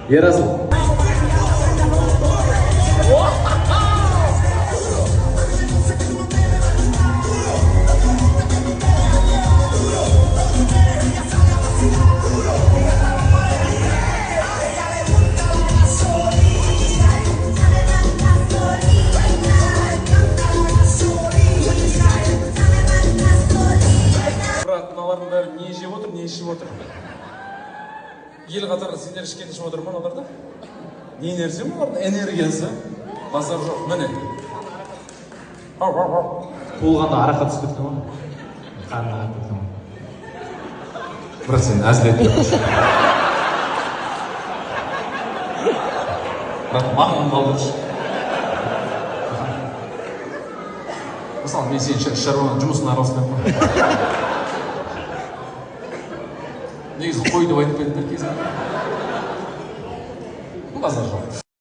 Ерасыл. Мыналардың бәрі не жеп отыр, не ішіп отыр? Ел қатарлы сендер ішкен ішіп отыр ма оларда? Не нәрсе ме олардың энергиясы? Базар жоқ, міне. Толғанда араққа түсіп кеткен ма? Қанына ағып кеткен ма? Бірақ сен әзіл етіп жүрсің. Бірақ маған қалдыршы. Мысалы, мен сен шаруаның жұмысына араласпаймын. Негізі қой деп айтып кетті кезінде. Базар жоқ.